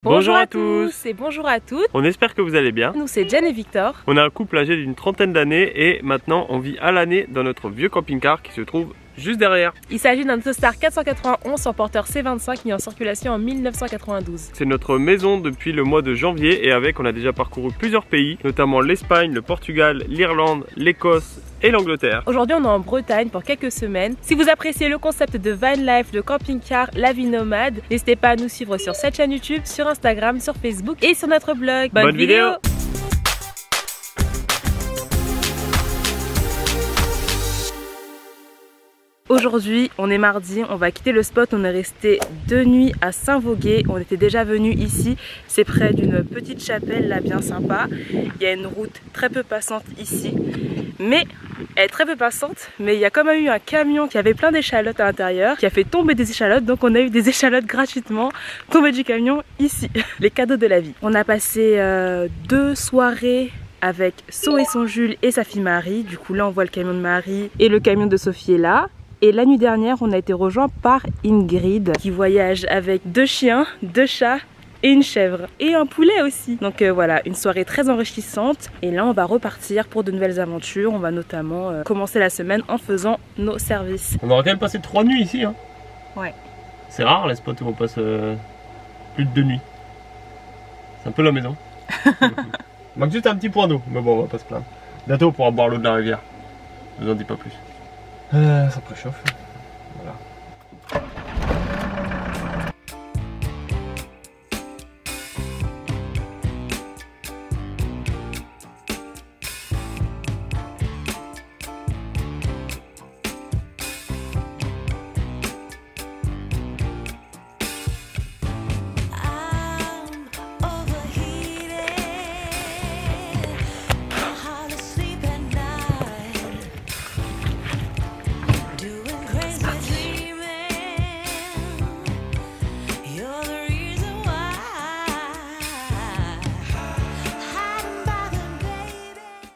Bonjour à tous et bonjour à toutes. On espère que vous allez bien. Nous c'est Jen et Victor. On est un couple âgé d'une trentaine d'années et maintenant on vit à l'année dans notre vieux camping-car qui se trouve juste derrière. Il s'agit d'un Autostar 491 sur porteur C25 mis en circulation en 1992. C'est notre maison depuis le mois de janvier et avec on a déjà parcouru plusieurs pays, notamment l'Espagne, le Portugal, l'Irlande, l'Écosse et l'Angleterre. Aujourd'hui on est en Bretagne pour quelques semaines. Si vous appréciez le concept de van life, de camping-car, la vie nomade, n'hésitez pas à nous suivre sur cette chaîne YouTube, sur Instagram, sur Facebook et sur notre blog. Bonne vidéo. Aujourd'hui, on est mardi, on va quitter le spot, on est resté 2 nuits à Saint-Voguet. On était déjà venu ici, c'est près d'une petite chapelle là bien sympa. Il y a une route très peu passante ici, mais elle est très peu passante, mais il y a quand même eu un camion qui avait plein d'échalotes à l'intérieur, qui a fait tomber des échalotes, donc on a eu des échalotes gratuitement tombées du camion ici. Les cadeaux de la vie. On a passé 2 soirées avec So et son Jules et sa fille Marie. Du coup là on voit le camion de Marie et le camion de Sophie est là. Et la nuit dernière, on a été rejoint par Ingrid qui voyage avec 2 chiens, 2 chats et une chèvre. Et un poulet aussi. Donc voilà, une soirée très enrichissante. Et là, on va repartir pour de nouvelles aventures. On va notamment commencer la semaine en faisant nos services. On aura quand même passé 3 nuits ici. Hein. Ouais. C'est rare les spots où on passe plus de 2 nuits. C'est un peu la maison. Il manque juste un petit point d'eau. Mais bon, on va pas se plaindre. Bientôt, on pourra boire l'eau de la rivière. Je vous en dis pas plus. Ça préchauffe. Voilà.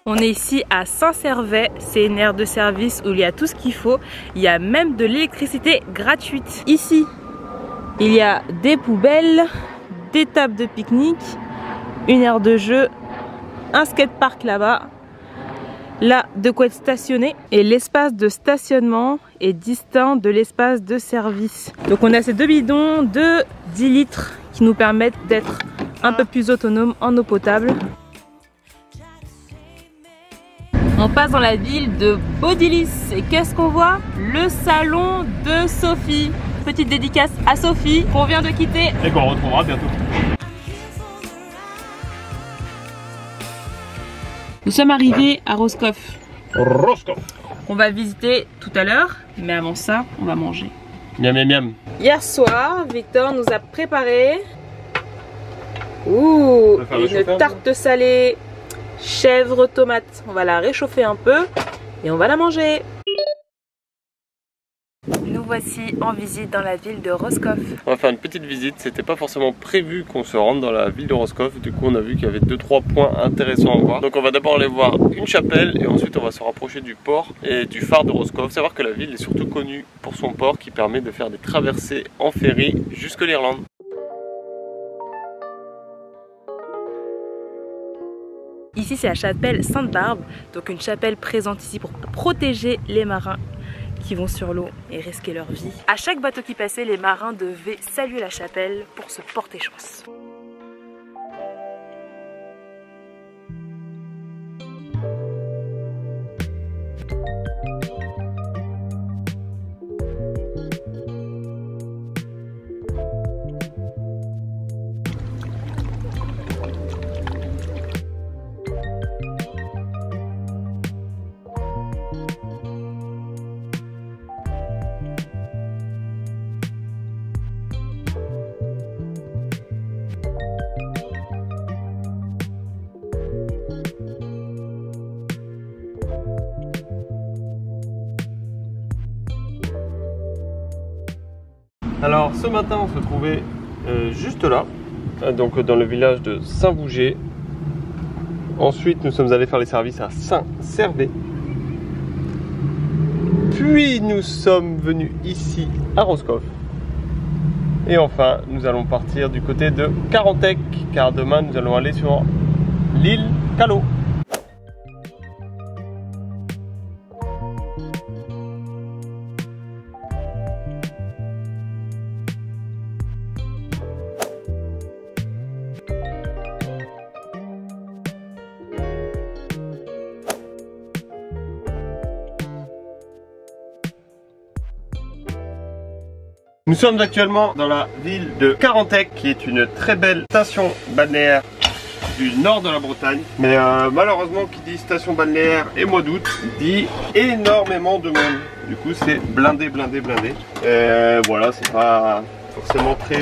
On est ici à Saint-Servais, c'est une aire de service où il y a tout ce qu'il faut. Il y a même de l'électricité gratuite. Ici, il y a des poubelles, des tables de pique-nique, une aire de jeu, un skatepark là-bas. Là, de quoi être stationné. Et l'espace de stationnement est distinct de l'espace de service. Donc on a ces 2 bidons de 10 litres qui nous permettent d'être un peu plus autonomes en eau potable. On passe dans la ville de Baudilis et qu'est-ce qu'on voit? Le salon de Sophie. Petite dédicace à Sophie qu'on vient de quitter. Et qu'on retrouvera bientôt. Nous sommes arrivés à Roscoff. Roscoff. On va visiter tout à l'heure, mais avant ça, on va manger. Miam miam miam. Hier soir, Victor nous a préparé une tarte salée. Chèvre tomate, on va la réchauffer un peu et on va la manger. Nous voici en visite dans la ville de Roscoff. On va faire une petite visite, c'était pas forcément prévu qu'on se rende dans la ville de Roscoff. Du coup on a vu qu'il y avait 2-3 points intéressants à voir. Donc on va d'abord aller voir une chapelle et ensuite on va se rapprocher du port et du phare de Roscoff. Savoir que la ville est surtout connue pour son port qui permet de faire des traversées en ferry jusque l'Irlande. Ici c'est la chapelle Sainte-Barbe, donc une chapelle présente ici pour protéger les marins qui vont sur l'eau et risquer leur vie. À chaque bateau qui passait, les marins devaient saluer la chapelle pour se porter chance. Alors ce matin on se trouvait juste là, donc dans le village de Saint-Voguet. Ensuite nous sommes allés faire les services à Saint-Servais. Puis nous sommes venus ici à Roscoff. Et enfin, nous allons partir du côté de Carantec, car demain nous allons aller sur l'île Callot. Nous sommes actuellement dans la ville de Carantec, qui est une très belle station balnéaire du nord de la Bretagne. Mais malheureusement, qui dit station balnéaire et mois d'août, dit énormément de monde. Du coup, c'est blindé, blindé, blindé. Voilà, c'est pas forcément très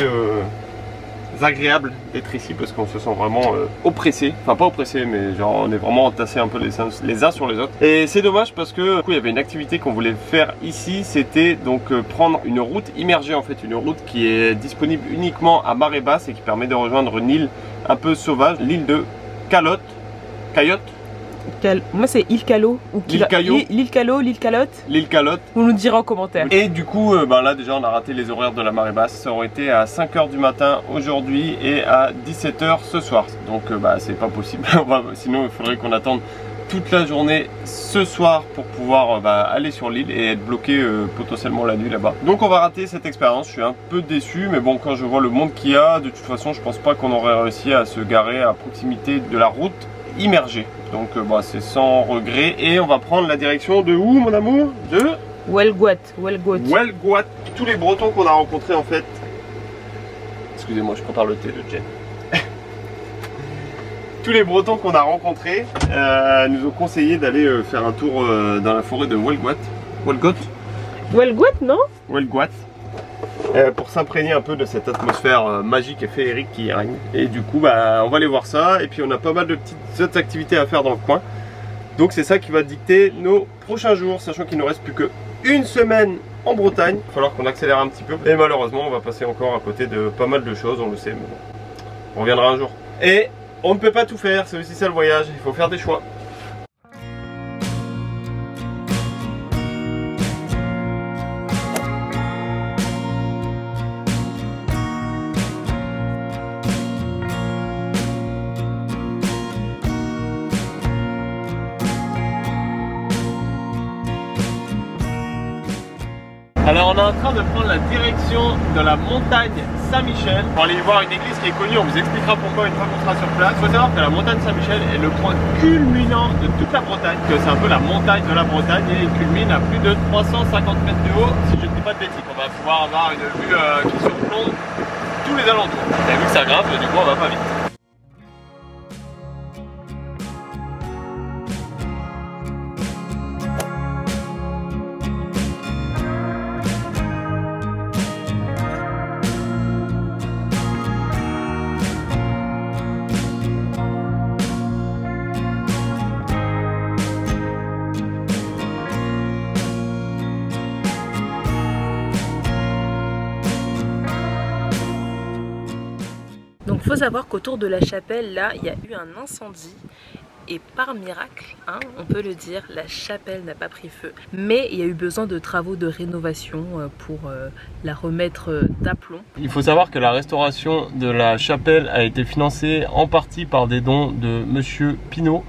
agréable d'être ici parce qu'on se sent vraiment oppressé. Enfin, pas oppressé, mais genre on est vraiment entassés un peu les uns sur les autres. Et c'est dommage parce que du coup, il y avait une activité qu'on voulait faire ici, c'était donc prendre une route immergée, en fait, une route qui est disponible uniquement à marée basse et qui permet de rejoindre une île un peu sauvage, l'île de Calotte. Moi c'est île Callot ou l'île Caillot. L'île Callot, l'île Calotte. L'île Calotte. Vous nous direz en commentaire. Et du coup, là déjà on a raté les horaires de la marée basse. Ça aurait été à 5 h du matin aujourd'hui et à 17 h ce soir. Donc c'est pas possible. Sinon il faudrait qu'on attende toute la journée ce soir pour pouvoir aller sur l'île et être bloqué potentiellement la nuit là-bas. Donc on va rater cette expérience. Je suis un peu déçu, mais bon, quand je vois le monde qu'il y a, de toute façon je pense pas qu'on aurait réussi à se garer à proximité de la route immergée. Donc c'est sans regret. Et on va prendre la direction de où, mon amour? De Huelgoat. Tous les Bretons qu'on a rencontrés en fait. Excusez-moi, je prépare le thé de Jen. Tous les Bretons qu'on a rencontrés nous ont conseillé d'aller faire un tour dans la forêt de Huelgoat, non? Huelgoat. Pour s'imprégner un peu de cette atmosphère magique et féerique qui y règne. Et du coup, on va aller voir ça. Et puis on a pas mal de petites autres activités à faire dans le coin. Donc c'est ça qui va dicter nos prochains jours, sachant qu'il ne reste plus qu'une semaine en Bretagne. Il va falloir qu'on accélère un petit peu. Et malheureusement, on va passer encore à côté de pas mal de choses, on le sait, mais bon, on reviendra un jour. Et on ne peut pas tout faire, c'est aussi ça le voyage, il faut faire des choix. Alors on est en train de prendre la direction de la montagne Saint-Michel pour aller voir une église qui est connue. On vous expliquera pourquoi une fois qu'on sera sur place. Il faut savoir que la montagne Saint-Michel est le point culminant de toute la Bretagne, que c'est un peu la montagne de la Bretagne et il culmine à plus de 350 mètres de haut, si je ne dis pas de bêtises. On va pouvoir avoir une vue qui surplombe tous les alentours. Et vu que ça grimpe, du coup on va pas vite. Donc faut savoir qu'autour de la chapelle là il y a eu un incendie et par miracle, on peut le dire, la chapelle n'a pas pris feu. Mais il y a eu besoin de travaux de rénovation pour la remettre d'aplomb. Il faut savoir que la restauration de la chapelle a été financée en partie par des dons de Monsieur Pinault,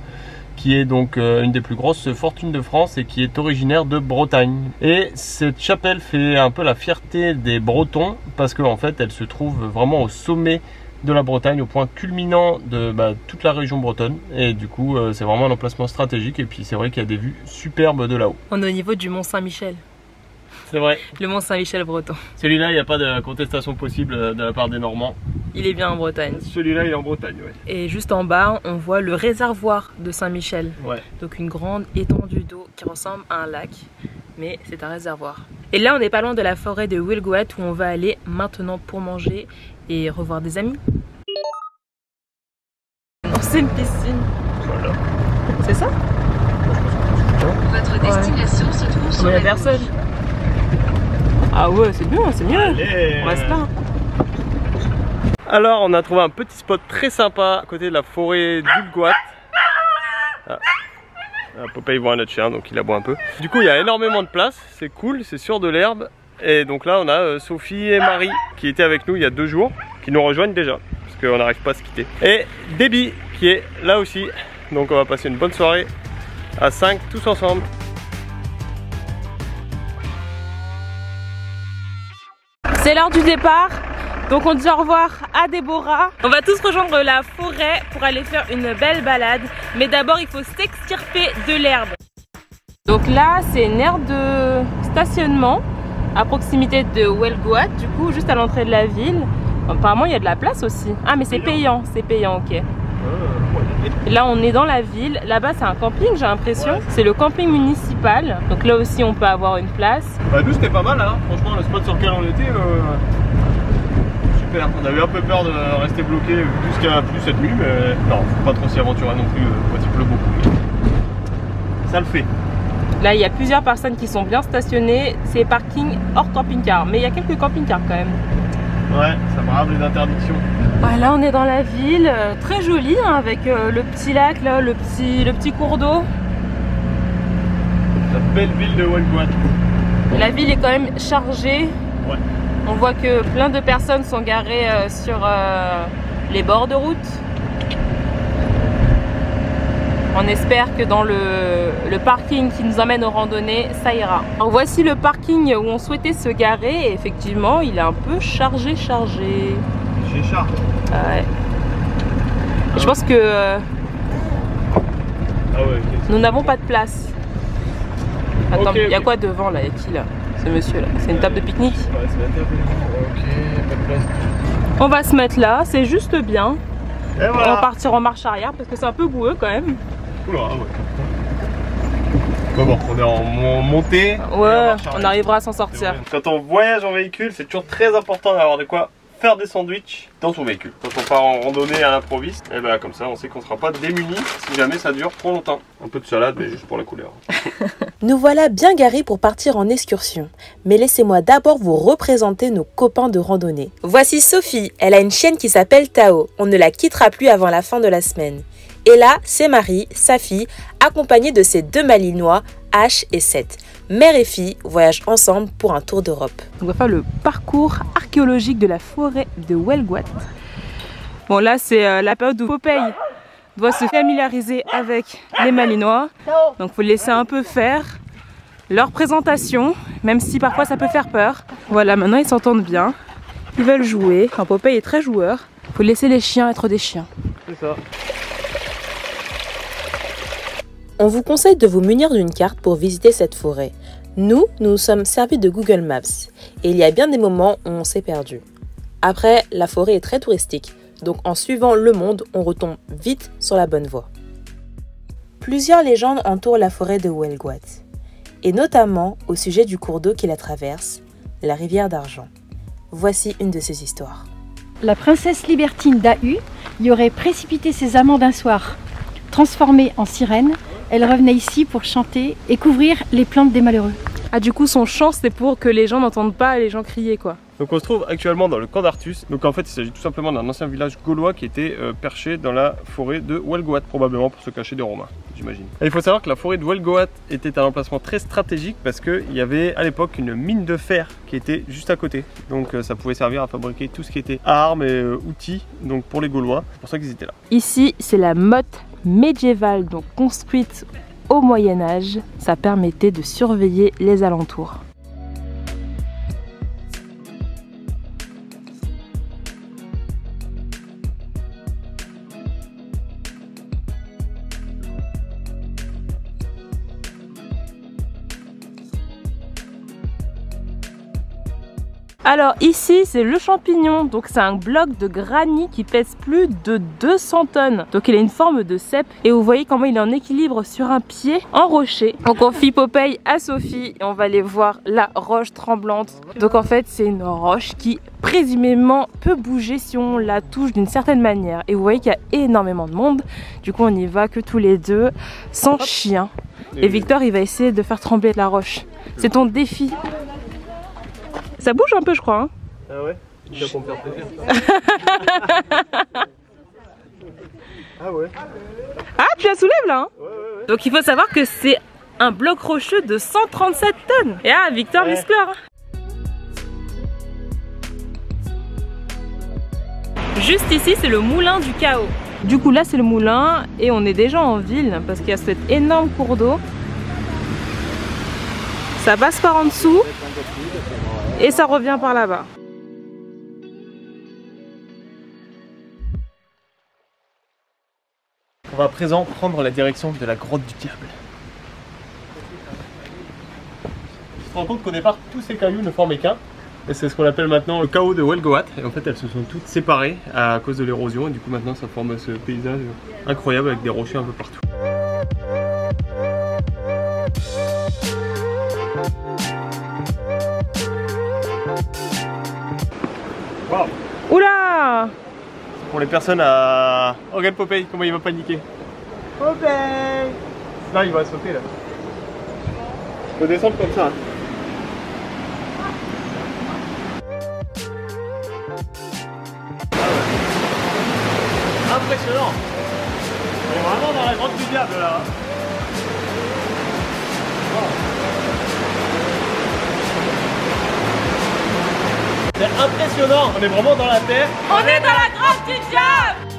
qui est donc une des plus grosses fortunes de France et qui est originaire de Bretagne. Et cette chapelle fait un peu la fierté des Bretons parce qu'en fait elle se trouve vraiment au sommet de la Bretagne, au point culminant de toute la région bretonne, et du coup c'est vraiment un emplacement stratégique et puis c'est vrai qu'il y a des vues superbes de là-haut. On est au niveau du Mont Saint-Michel. C'est vrai. Le Mont Saint-Michel breton. Celui-là, il n'y a pas de contestation possible de la part des Normands. Il est bien en Bretagne. Celui-là, il est en Bretagne, ouais. Et juste en bas, on voit le réservoir de Saint-Michel. Ouais. Donc une grande étendue d'eau qui ressemble à un lac, mais c'est un réservoir. Et là, on n'est pas loin de la forêt de Huelgoat où on va aller maintenant pour manger et revoir des amis. C'est une piscine. Voilà. C'est ça? Votre destination se trouve sur la la personne. Ah ouais, c'est bien, c'est mieux. Allez. On reste là. Alors, on a trouvé un petit spot très sympa à côté de la forêt d'Huelgoat. Popeye voit un autre chien, donc il aboie un peu. Du coup, il y a énormément de place, c'est cool, c'est sur de l'herbe. Et donc là on a Sophie et Marie qui étaient avec nous il y a 2 jours, qui nous rejoignent déjà, parce qu'on n'arrive pas à se quitter. Et Debbie qui est là aussi, donc on va passer une bonne soirée à 5 tous ensemble. C'est l'heure du départ, donc on dit au revoir à Déborah. On va tous rejoindre la forêt pour aller faire une belle balade, mais d'abord il faut s'extirper de l'herbe. Donc là c'est une aire de stationnement à proximité de Welgoat, du coup juste à l'entrée de la ville. Apparemment il y a de la place aussi. Ah mais c'est payant, ok. Et là on est dans la ville, là-bas c'est un camping j'ai l'impression, c'est le camping municipal, donc là aussi on peut avoir une place. Bah nous c'était pas mal hein, franchement le spot sur lequel on était, super, on avait un peu peur de rester bloqué jusqu'à plus cette nuit, mais non, faut pas trop s'y aventurer non plus quand il pleut beaucoup. Ça le fait. Là il y a plusieurs personnes qui sont bien stationnées, c'est parking hors camping-car, mais il y a quelques camping-cars quand même. Ouais, ça brave les interdictions. Là on est dans la ville, très jolie hein, avec le petit lac là, le petit cours d'eau. La belle ville de Welgoat. La ville est quand même chargée. Ouais. On voit que plein de personnes sont garées sur les bords de route. On espère que dans le parking qui nous emmène aux randonnées, ça ira. Alors voici le parking où on souhaitait se garer et effectivement il est un peu chargé. J'ai chargé. Ouais. Je pense que nous n'avons pas de place. Attends, il y a quoi devant là? Il y a qui là? Ce monsieur là? C'est une table de pique-nique? Ouais, c'est la table. Ok, pas de place. On va se mettre là, c'est juste bien. Et voilà. On va partir en marche arrière parce que c'est un peu boueux quand même. Oula, ouais. Bon, on est en montée. Ouais, on arrivera à s'en sortir. Quand on voyage en véhicule, c'est toujours très important d'avoir de quoi faire des sandwichs dans son véhicule. Quand on part en randonnée à l'improviste, et ben comme ça on sait qu'on sera pas démunis si jamais ça dure trop longtemps. Un peu de salade mais juste pour la couleur. Nous voilà bien garés pour partir en excursion. Mais laissez-moi d'abord vous représenter nos copains de randonnée. Voici Sophie, elle a une chienne qui s'appelle Tao. On ne la quittera plus avant la fin de la semaine. Et là, c'est Marie, sa fille, accompagnée de ses 2 malinois, H et 7. Mère et fille voyagent ensemble pour un tour d'Europe. On va faire le parcours archéologique de la forêt de Welgoat. Bon là c'est la période où Popeye doit se familiariser avec les malinois. Donc il faut laisser un peu faire leur présentation, même si parfois ça peut faire peur. Voilà, maintenant ils s'entendent bien, ils veulent jouer. Enfin, Popeye est très joueur, il faut laisser les chiens être des chiens. C'est ça. On vous conseille de vous munir d'une carte pour visiter cette forêt. Nous sommes servis de Google Maps et il y a bien des moments où on s'est perdu. Après, la forêt est très touristique, donc en suivant le monde, on retombe vite sur la bonne voie. Plusieurs légendes entourent la forêt de Welgoat, et notamment au sujet du cours d'eau qui la traverse, la rivière d'Argent. Voici une de ces histoires. La princesse libertine d'Ahu y aurait précipité ses amants d'un soir. Transformée en sirène, elle revenait ici pour chanter et couvrir les plantes des malheureux. Ah du coup son chant c'est pour que les gens n'entendent pas les gens crier quoi. Donc on se trouve actuellement dans le camp d'Artus. Donc en fait il s'agit tout simplement d'un ancien village gaulois qui était perché dans la forêt de Welgoat, probablement pour se cacher des Romains, j'imagine. Il faut savoir que la forêt de Welgoat était un emplacement très stratégique parce qu'il y avait à l'époque une mine de fer qui était juste à côté. Donc ça pouvait servir à fabriquer tout ce qui était armes et outils donc pour les Gaulois. C'est pour ça qu'ils étaient là. Ici c'est la motte médiévale, donc construite au Moyen-Âge. Ça permettait de surveiller les alentours. Alors ici c'est le champignon, donc c'est un bloc de granit qui pèse plus de 200 tonnes. Donc il a une forme de cèpe et vous voyez comment il est en équilibre sur un pied en rocher. On confie Popeye à Sophie et on va aller voir la roche tremblante. Donc en fait c'est une roche qui présumément peut bouger si on la touche d'une certaine manière. Et vous voyez qu'il y a énormément de monde, du coup on n'y va que tous les deux, sans chien. Et Victor il va essayer de faire trembler la roche. C'est ton défi. Ça bouge un peu je crois hein. Ah ouais? Il faut me faire plaisir. Ah ouais. Ah tu la soulèves là hein? Ouais. Donc il faut savoir que c'est un bloc rocheux de 137 tonnes. Et ah Victor il se pleure. Juste ici, c'est le moulin du chaos. Du coup, là, c'est le moulin et on est déjà en ville parce qu'il y a cet énorme cours d'eau. Ça passe par en dessous et ça revient par là-bas. On va à présent prendre la direction de la grotte du diable. Tu te rends compte qu'au départ, tous ces cailloux ne formaient qu'un. Et c'est ce qu'on appelle maintenant le chaos de Welgoat. Et en fait, elles se sont toutes séparées à cause de l'érosion. Et du coup, maintenant, ça forme ce paysage incroyable avec des rochers un peu partout. Waouh! Oula! Pour les personnes à... Oh, regarde Popeye, comment il va paniquer. Popeye! Là, il va sauter là. Il faut descendre comme ça. Impressionnant! On est vraiment dans la grotte du diable là. Wow. C'est impressionnant! On est vraiment dans la terre. On est dans la grotte du diable!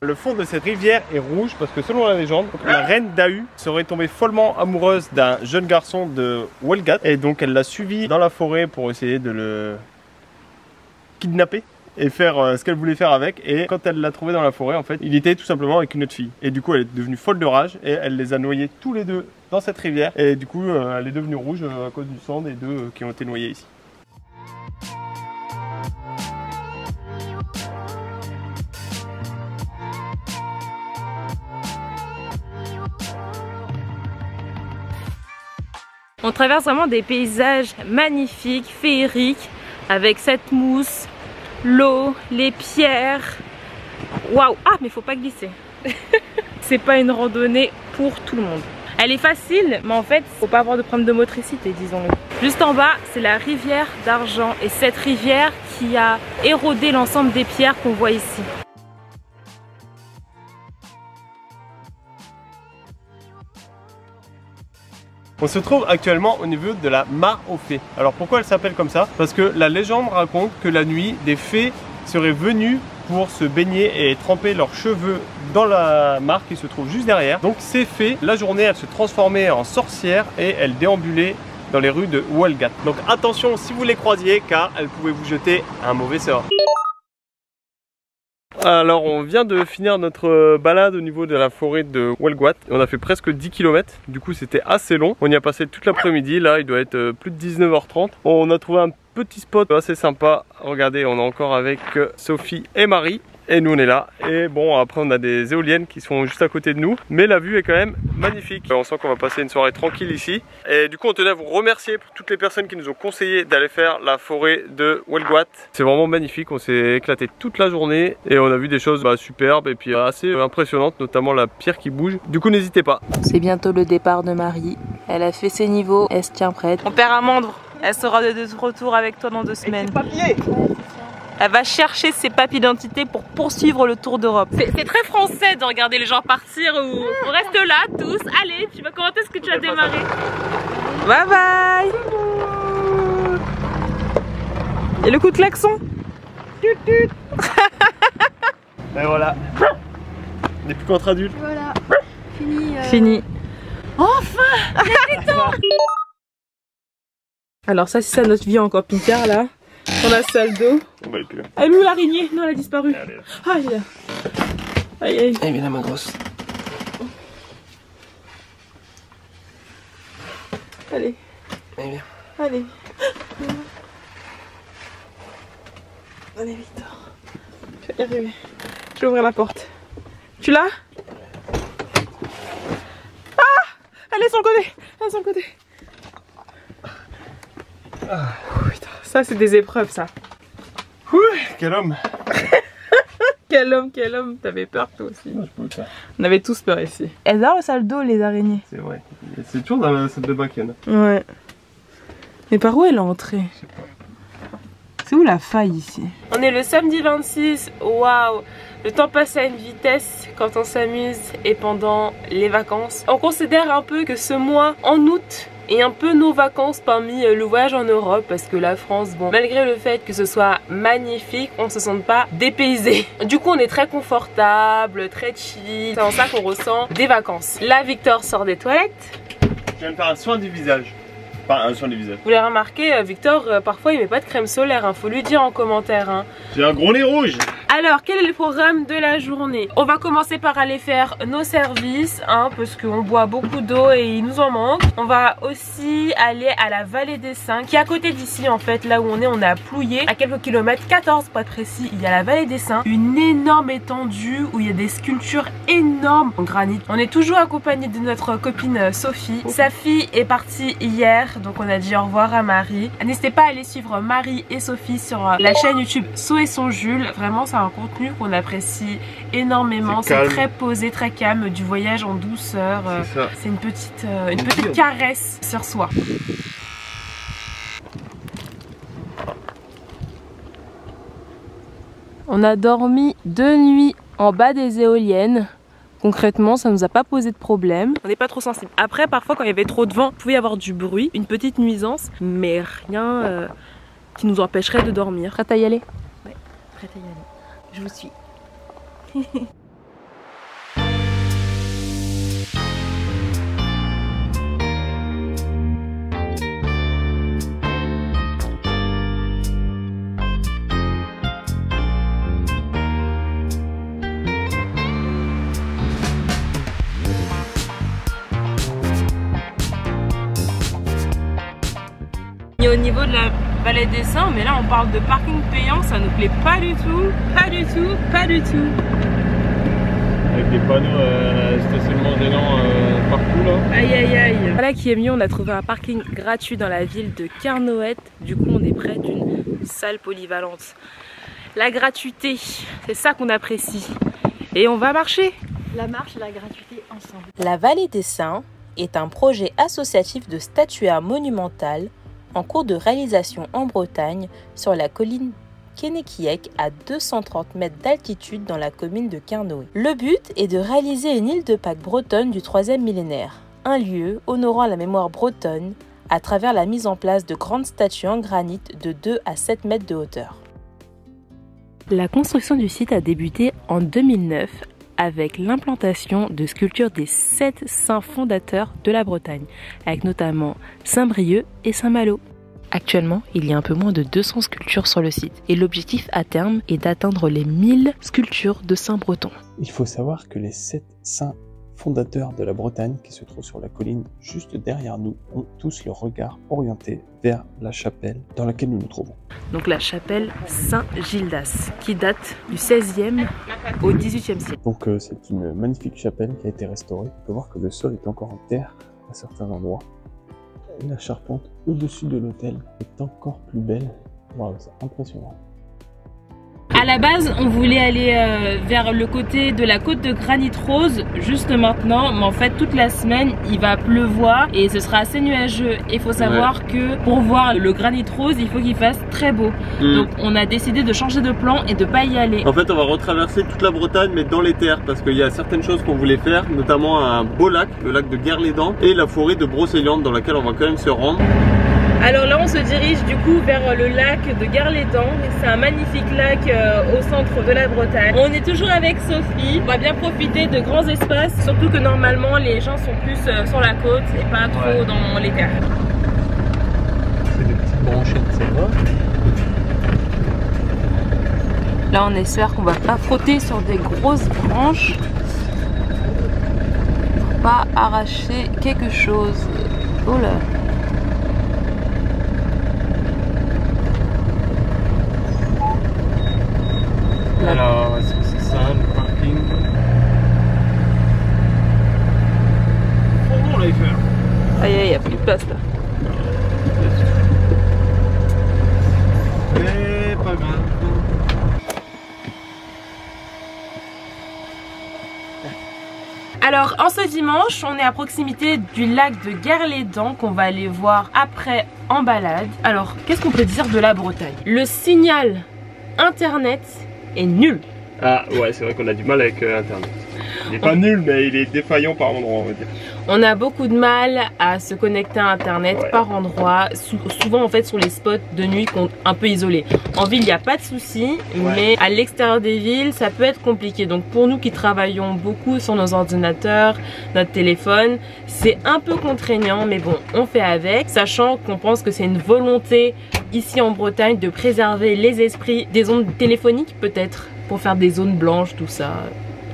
Le fond de cette rivière est rouge parce que selon la légende, la reine Dahu serait tombée follement amoureuse d'un jeune garçon de Welgat et donc elle l'a suivi dans la forêt pour essayer de le kidnapper et faire ce qu'elle voulait faire avec. Et quand elle l'a trouvé dans la forêt, en fait, il était tout simplement avec une autre fille. Et du coup, elle est devenue folle de rage et elle les a noyés tous les deux dans cette rivière. Et du coup, elle est devenue rouge à cause du sang des deux qui ont été noyés ici. On traverse vraiment des paysages magnifiques, féeriques, avec cette mousse, l'eau, les pierres. Waouh! Ah, mais faut pas glisser. C'est pas une randonnée pour tout le monde. Elle est facile, mais en fait, faut pas avoir de problème de motricité, disons-le. Juste en bas, c'est la rivière d'Argent et cette rivière qui a érodé l'ensemble des pierres qu'on voit ici. On se trouve actuellement au niveau de la mare aux fées. Alors pourquoi elle s'appelle comme ça? Parce que la légende raconte que la nuit, des fées seraient venues pour se baigner et tremper leurs cheveux dans la mare qui se trouve juste derrière. Donc ces fées, la journée, elles se transformaient en sorcières et elles déambulaient dans les rues de Welgat. Donc attention si vous les croisiez car elles pouvaient vous jeter un mauvais sort. Alors on vient de finir notre balade au niveau de la forêt de Welgat. On a fait presque 10 km, du coup c'était assez long. On y a passé toute l'après-midi, là il doit être plus de 19h30. On a trouvé un petit spot assez sympa. Regardez, on est encore avec Sophie et Marie. Et nous on est là. Et bon, après on a des éoliennes qui sont juste à côté de nous. Mais la vue est quand même magnifique. On sent qu'on va passer une soirée tranquille ici. Et du coup on tenait à vous remercier pour toutes les personnes qui nous ont conseillé d'aller faire la forêt de Welgat. C'est vraiment magnifique. On s'est éclaté toute la journée. Et on a vu des choses superbes et puis assez impressionnantes. Notamment la pierre qui bouge. Du coup n'hésitez pas. C'est bientôt le départ de Marie. Elle a fait ses niveaux, elle se tient prête. Mon père Amandre, elle sera de retour avec toi dans 2 semaines. Elle va chercher ses papiers d'identité pour poursuivre le tour d'Europe. C'est très français de regarder les gens partir ou on reste là tous. Allez, tu vas commenter ce que tu as démarré. Bye bye. Et le coup de klaxon. Tut tut. Et voilà. On n'est plus qu'entre adultes. Voilà. Fini. Fini. Enfin. Alors ça c'est ça notre vie en camping-car là. On a salle d'eau. Elle est où l'araignée? Non, elle a disparu. Ah, elle est là. Aïe aïe. Elle est là ma grosse. Allez. Allez. Allez. Allez Victor. Je vais y arriver. Je vais ouvrir la porte. Tu l'as? Ah! Elle est sur le côté. Elle est sur le côté. Ah, putain, ça c'est des épreuves ça. Ouh, quel homme. Quel homme, t'avais peur toi aussi. On avait tous peur ici. Elles adorent la salle d'eau les araignées. C'est vrai. C'est toujours dans la salle de bain qu'il y en a. Ouais. Mais par où elle est entrée? Je sais pas. C'est où la faille ici? On est le samedi 26. Waouh! Le temps passe à une vitesse quand on s'amuse et pendant les vacances. On considère un peu que ce mois, en août, et un peu nos vacances parmi le voyage en Europe, parce que la France, bon, malgré le fait que ce soit magnifique, on se sent pas dépaysé. Du coup on est très confortable, très chill, c'est en ça qu'on ressent des vacances. Là Victor sort des toilettes. Je viens de faire un soin du visage. Enfin, un soin du visage. Vous l'avez remarqué, Victor, parfois il met pas de crème solaire, hein, faut lui dire en commentaire. Hein. J'ai un gros nez rouge. Alors, quel est le programme de la journée? On va commencer par aller faire nos services, hein, parce qu'on boit beaucoup d'eau et il nous en manque. On va aussi aller à la vallée des Saints, qui est à côté d'ici en fait, là où on est à Plouillé, à quelques kilomètres, 14 pour être précis, il y a la vallée des Saints, une énorme étendue où il y a des sculptures énormes en granit. On est toujours accompagné de notre copine Sophie. Sa fille est partie hier, donc on a dit au revoir à Marie. N'hésitez pas à aller suivre Marie et Sophie sur la chaîne YouTube So et Son Jules. Vraiment, c'est un contenu qu'on apprécie énormément. C'est très posé, très calme, du voyage en douceur. C'est une petite caresse sur soi. On a dormi 2 nuits en bas des éoliennes. Concrètement, ça nous a pas posé de problème. On n'est pas trop sensible. Après, parfois, quand il y avait trop de vent, il pouvait y avoir du bruit, une petite nuisance, mais rien qui nous empêcherait de dormir. Prête à y aller? Ouais, prête à y aller. Je vous suis. Au niveau de la vallée des Saints, mais là on parle de parking payant, ça nous plaît pas du tout, pas du tout, pas du tout. Avec des panneaux stationnement gênants partout là. Aïe aïe aïe. Voilà qui est mieux, on a trouvé un parking gratuit dans la ville de Carnoët. Du coup on est près d'une salle polyvalente. La gratuité, c'est ça qu'on apprécie. Et on va marcher. La marche et la gratuité ensemble. La vallée des Saints est un projet associatif de statuaire monumental en cours de réalisation en Bretagne sur la colline Kénéquiec à 230 mètres d'altitude dans la commune de Carnoët. Le but est de réaliser une île de Pâques bretonne du 3e millénaire, un lieu honorant la mémoire bretonne à travers la mise en place de grandes statues en granit de 2 à 7 mètres de hauteur. La construction du site a débuté en 2009 avec l'implantation de sculptures des 7 saints fondateurs de la Bretagne, avec notamment Saint-Brieuc et Saint-Malo. Actuellement, il y a un peu moins de 200 sculptures sur le site et l'objectif à terme est d'atteindre les 1000 sculptures de saints bretons. Il faut savoir que les 7 saints fondateurs de la Bretagne qui se trouvent sur la colline juste derrière nous ont tous le regard orienté vers la chapelle dans laquelle nous nous trouvons. Donc la chapelle Saint-Gildas qui date du 16e au 18e siècle. Donc c'est une magnifique chapelle qui a été restaurée. On peut voir que le sol est encore en terre à certains endroits. Et la charpente au-dessus de l'autel est encore plus belle. Waouh, c'est impressionnant. À la base, on voulait aller vers le côté de la côte de Granit Rose juste maintenant, mais en fait toute la semaine il va pleuvoir et ce sera assez nuageux. Et il faut savoir que pour voir le Granit Rose, il faut qu'il fasse très beau. Donc on a décidé de changer de plan et de pas y aller. En fait, on va retraverser toute la Bretagne, mais dans les terres, parce qu'il y a certaines choses qu'on voulait faire, notamment un beau lac, le lac de Guerlédan, et la forêt de Brocéliande, dans laquelle on va quand même se rendre. Alors là on se dirige du coup vers le lac de Guerlédan. C'est un magnifique lac au centre de la Bretagne. On est toujours avec Sophie. On va bien profiter de grands espaces, surtout que normalement les gens sont plus sur la côte et pas trop dans les terres. C'est des petites branchettes, c'est vrai. Là on espère qu'on va pas frotter sur des grosses branches pour pas arracher quelque chose. Oh là. Alors, est-ce que c'est ça le parking? Oh non, là il fait. Aïe aïe, il n'y a plus de place là. Mais pas grave. Alors en ce dimanche, on est à proximité du lac de Guerlédan qu'on va aller voir après en balade. Alors qu'est-ce qu'on peut dire de la Bretagne? Le signal internet est nul. Ah ouais, c'est vrai qu'on a du mal avec internet. Il n'est pas nul, mais il est défaillant par endroit, on va dire. On a beaucoup de mal à se connecter à internet par endroit, souvent en fait sur les spots de nuit un peu isolés. En ville il n'y a pas de souci, mais à l'extérieur des villes ça peut être compliqué. Donc pour nous qui travaillons beaucoup sur nos ordinateurs, notre téléphone, c'est un peu contraignant, mais bon, on fait avec, sachant qu'on pense que c'est une volonté ici en Bretagne de préserver les esprits des ondes téléphoniques peut-être, pour faire des zones blanches, tout ça.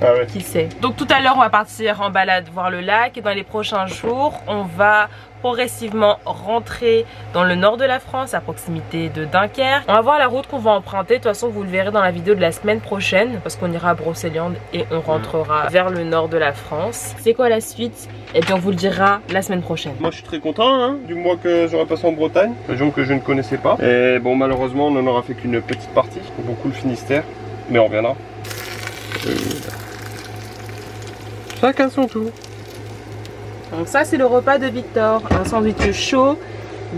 Ah ouais. Qui sait. Donc tout à l'heure on va partir en balade voir le lac et dans les prochains jours on va progressivement rentrer dans le nord de la France à proximité de Dunkerque. On va voir la route qu'on va emprunter, de toute façon vous le verrez dans la vidéo de la semaine prochaine parce qu'on ira à Brocéliande et on rentrera vers le nord de la France. C'est quoi la suite? Et puis on vous le dira la semaine prochaine. Moi je suis très content hein, du mois que j'aurais passé en Bretagne, région que je ne connaissais pas. Et bon malheureusement on n'en aura fait qu'une petite partie, beaucoup le Finistère, mais on reviendra. Chacun son tour. Donc ça c'est le repas de Victor, un sandwich chaud,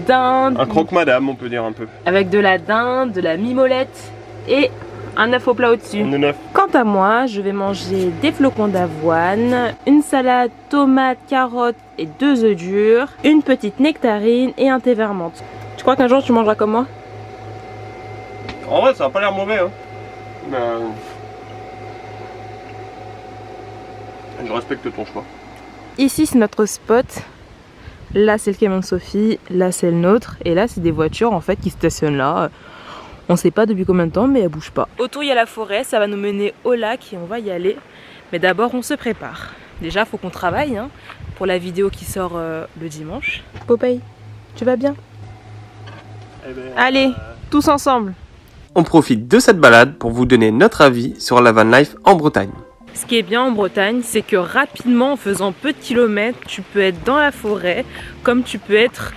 dinde. Un croque-madame on peut dire un peu. Avec de la dinde, de la mimolette et un œuf au plat au-dessus. Quant à moi, je vais manger des flocons d'avoine, une salade, tomates, carottes et 2 œufs durs, une petite nectarine et un thé vert menthe. Tu crois qu'un jour tu mangeras comme moi? En vrai ça a pas l'air mauvais hein. Je respecte ton choix. Ici c'est notre spot. Là c'est le camion de Sophie, là c'est le nôtre. Et là c'est des voitures en fait qui stationnent là. On sait pas depuis combien de temps mais elles bougent pas. Autour il y a la forêt, ça va nous mener au lac et on va y aller. Mais d'abord on se prépare. Déjà faut qu'on travaille hein, pour la vidéo qui sort le dimanche. Popeye, tu vas bien? Allez, tous ensemble. On profite de cette balade pour vous donner notre avis sur la van life en Bretagne. Ce qui est bien en Bretagne, c'est que rapidement, en faisant peu de kilomètres, tu peux être dans la forêt comme tu peux être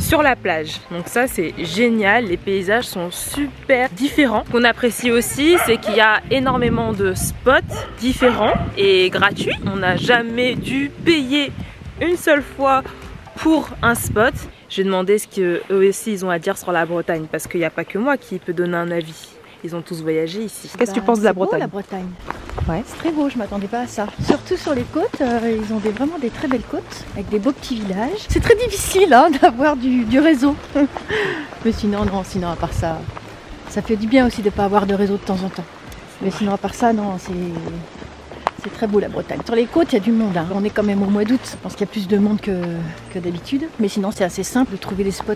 sur la plage. Donc ça, c'est génial. Les paysages sont super différents. Ce qu'on apprécie aussi, c'est qu'il y a énormément de spots différents et gratuits. On n'a jamais dû payer une seule fois pour un spot. Je vais demander ce qu'eux aussi ils ont à dire sur la Bretagne parce qu'il n'y a pas que moi qui peut donner un avis. Ils ont tous voyagé ici. Qu'est-ce que tu penses de la Bretagne? La Bretagne. Ouais, c'est très beau, je m'attendais pas à ça. Surtout sur les côtes, ils ont vraiment des très belles côtes, avec des beaux petits villages. C'est très difficile hein, d'avoir du réseau. Mais sinon, non, sinon à part ça, ça fait du bien aussi de ne pas avoir de réseau de temps en temps. Mais sinon à part ça, non, c'est très beau la Bretagne. Sur les côtes, il y a du monde. Hein. On est quand même au mois d'août. Je pense qu'il y a plus de monde que d'habitude. Mais sinon, c'est assez simple de trouver des spots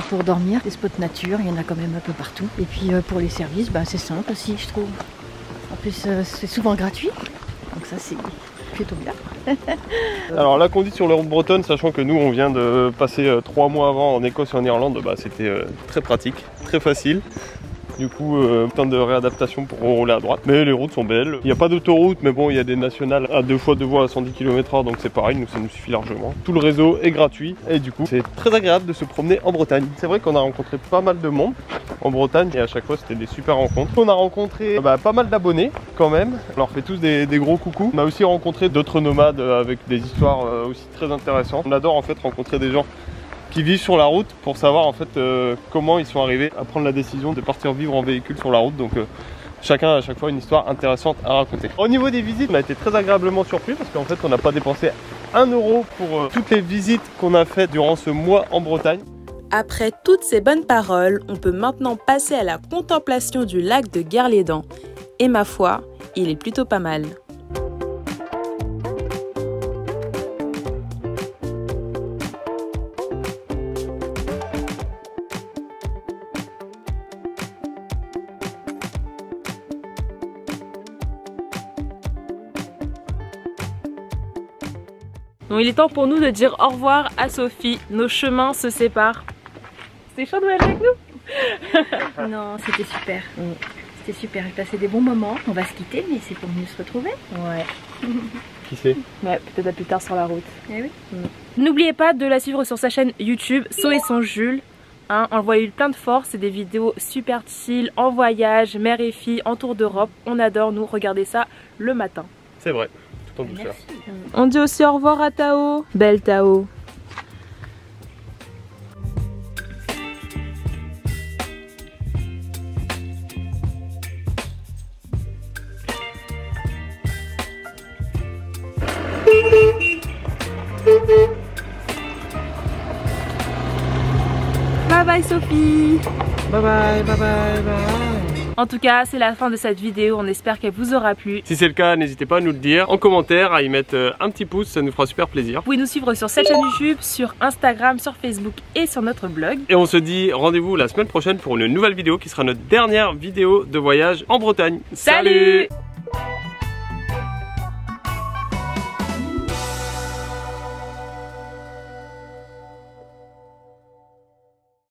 pour dormir. Des spots nature, il y en a quand même un peu partout. Et puis pour les services, bah, c'est simple aussi, je trouve. En plus, c'est souvent gratuit. Donc ça, c'est plutôt bien. Alors la conduite sur la route bretonne, sachant que nous, on vient de passer 3 mois avant en Écosse et en Irlande, bah, c'était très pratique, très facile. Du coup, temps de réadaptation pour rouler à droite. Mais les routes sont belles. Il n'y a pas d'autoroute, mais bon, il y a des nationales à 2 x 2 voies à 110 km/h, donc c'est pareil, nous ça nous suffit largement. Tout le réseau est gratuit et du coup, c'est très agréable de se promener en Bretagne. C'est vrai qu'on a rencontré pas mal de monde en Bretagne et à chaque fois, c'était des super rencontres. On a rencontré pas mal d'abonnés quand même. On leur fait tous des gros coucous. On a aussi rencontré d'autres nomades avec des histoires aussi très intéressantes. On adore en fait rencontrer des gens qui vivent sur la route pour savoir en fait comment ils sont arrivés à prendre la décision de partir vivre en véhicule sur la route. Donc chacun a à chaque fois une histoire intéressante à raconter. Au niveau des visites, on a été très agréablement surpris parce qu'en fait on n'a pas dépensé 1 euro pour toutes les visites qu'on a faites durant ce mois en Bretagne. Après toutes ces bonnes paroles, on peut maintenant passer à la contemplation du lac de Guerlédan. Et ma foi, il est plutôt pas mal. Donc il est temps pour nous de dire au revoir à Sophie. Nos chemins se séparent. C'était chaud de être avec nous. Non, c'était super. C'était super, j'ai passé des bons moments. On va se quitter, mais c'est pour mieux se retrouver. Ouais. Qui sait? Ouais, peut-être à plus tard sur la route. Eh oui. N'oubliez pas de la suivre sur sa chaîne YouTube, So et son Jules. Hein, on voit eu plein de force, c'est des vidéos super chill, en voyage, mère et fille, en tour d'Europe. On adore nous regarder ça le matin. C'est vrai, tout en douceur. On dit aussi au revoir à Tao. Belle Tao. Sophie. Bye bye, bye bye, bye. En tout cas, c'est la fin de cette vidéo, on espère qu'elle vous aura plu. Si c'est le cas, n'hésitez pas à nous le dire en commentaire, à y mettre un petit pouce, ça nous fera super plaisir. Vous pouvez nous suivre sur cette chaîne YouTube, sur Instagram, sur Facebook et sur notre blog. Et on se dit rendez-vous la semaine prochaine pour une nouvelle vidéo qui sera notre dernière vidéo de voyage en Bretagne. Salut!